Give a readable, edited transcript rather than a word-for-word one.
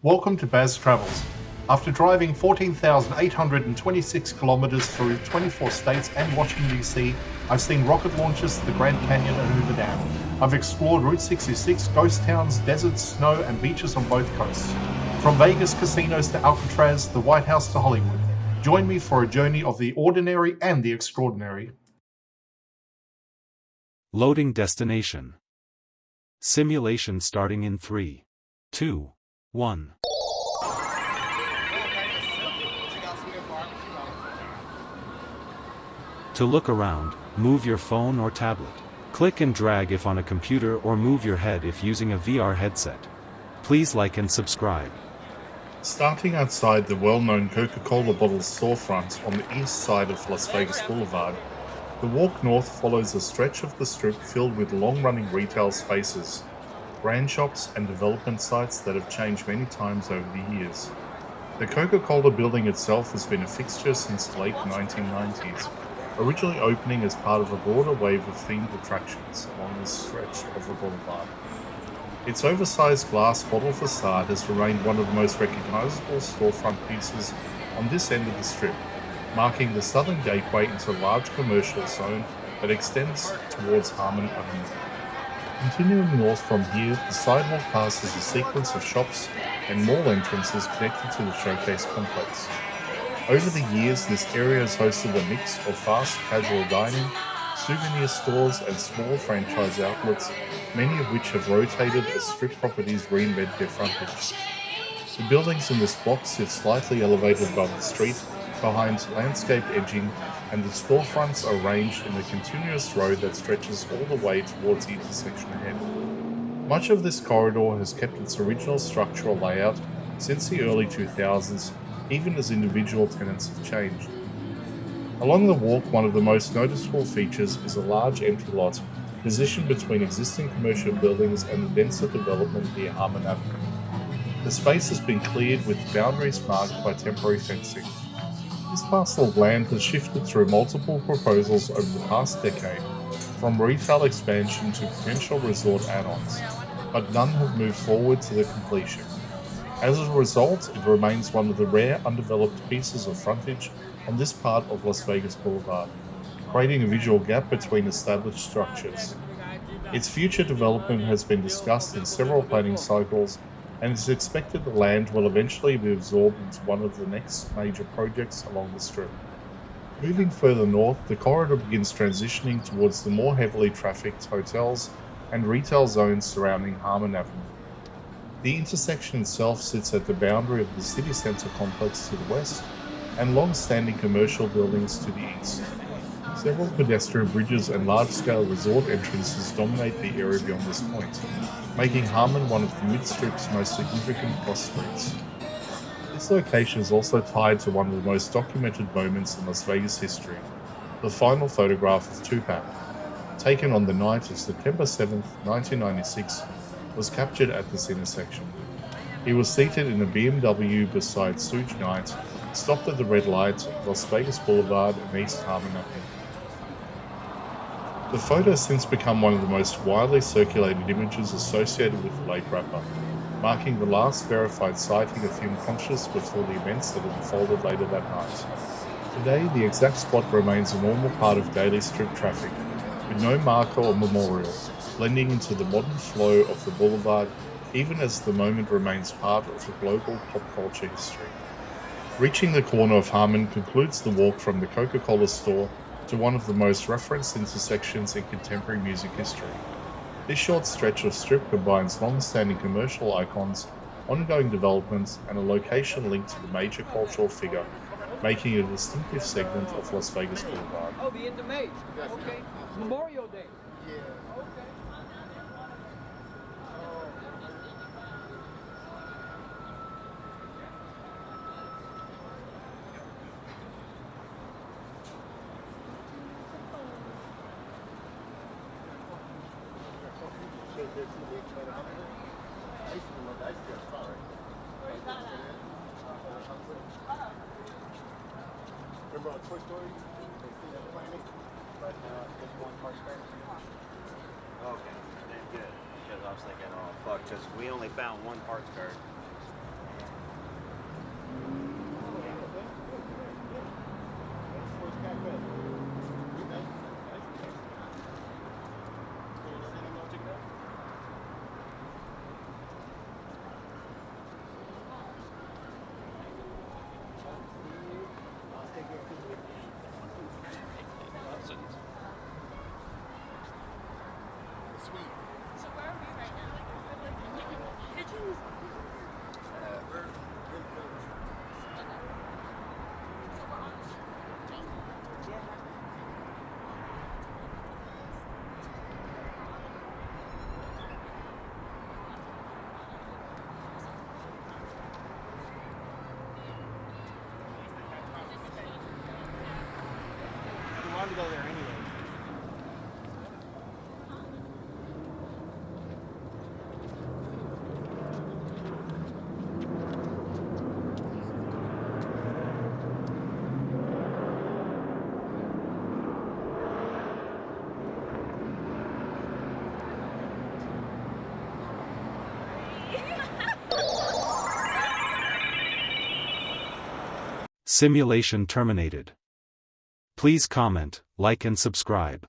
Welcome to Baz Travels. After driving 14,826 kilometers through 24 states and Washington, D.C., I've seen rocket launches to the Grand Canyon and Hoover Dam. I've explored Route 66, ghost towns, deserts, snow, and beaches on both coasts. From Vegas casinos to Alcatraz, the White House to Hollywood. Join me for a journey of the ordinary and the extraordinary. Loading destination. Simulation starting in 3, 2, 1. To look around, move your phone or tablet. Click and drag if on a computer or move your head if using a VR headset. Please like and subscribe. Starting outside the well-known Coca-Cola bottle storefront on the east side of Las Vegas Boulevard, the walk north follows a stretch of the strip filled with long-running retail spaces, brand shops and development sites that have changed many times over the years. The Coca-Cola building itself has been a fixture since the late 1990s, originally opening as part of a broader wave of themed attractions along this stretch of the boulevard. Its oversized glass bottle facade has remained one of the most recognizable storefront pieces on this end of the strip, marking the southern gateway into a large commercial zone that extends towards Harmon Avenue. Continuing north from here, the sidewalk passes a sequence of shops and mall entrances connected to the showcase complex. Over the years, this area has hosted a mix of fast casual dining, souvenir stores, and small franchise outlets, many of which have rotated as strip properties reinvent their frontage. The buildings in this block sit slightly elevated above the street, behind landscape edging, and the storefronts are arranged in a continuous row that stretches all the way towards the intersection ahead. Much of this corridor has kept its original structural layout since the early 2000s, even as individual tenants have changed. Along the walk, one of the most noticeable features is a large empty lot positioned between existing commercial buildings and the denser development near Harmon Avenue. The space has been cleared with boundaries marked by temporary fencing. This parcel of land has shifted through multiple proposals over the past decade, from retail expansion to potential resort add-ons, but none have moved forward to the completion. As a result, it remains one of the rare undeveloped pieces of frontage on this part of Las Vegas Boulevard, creating a visual gap between established structures. Its future development has been discussed in several planning cycles, and it is expected the land will eventually be absorbed into one of the next major projects along the strip. Moving further north, the corridor begins transitioning towards the more heavily trafficked hotels and retail zones surrounding Harmon Avenue. The intersection itself sits at the boundary of the city centre complex to the west and long-standing commercial buildings to the east. Several pedestrian bridges and large-scale resort entrances dominate the area beyond this point, making Harmon one of the mid-strip's most significant cross streets. This location is also tied to one of the most documented moments in Las Vegas history, the final photograph of Tupac, taken on the night of September 7, 1996, was captured at this intersection. He was seated in a BMW beside Suge Knight, stopped at the red light, Las Vegas Boulevard and East Harmon Avenue. The photo has since become one of the most widely circulated images associated with the late rapper, marking the last verified sighting of him conscious before the events that unfolded later that night. Today, the exact spot remains a normal part of daily strip traffic, with no marker or memorial, blending into the modern flow of the boulevard, even as the moment remains part of the global pop culture history. Reaching the corner of Harmon concludes the walk from the Coca-Cola store to one of the most referenced intersections in contemporary music history. This short stretch of strip combines long-standing commercial icons, ongoing developments, and a location linked to the major cultural figure, making it a distinctive segment of Las Vegas Boulevard. Oh, the end of May. Okay. Memorial Day. Yeah. Okay. Remember on Toy Story? They see that planet, but just one part spare. Okay, then good. Because I was thinking, oh fuck, because we only found one part spare. Simulation terminated. Please comment, like and subscribe.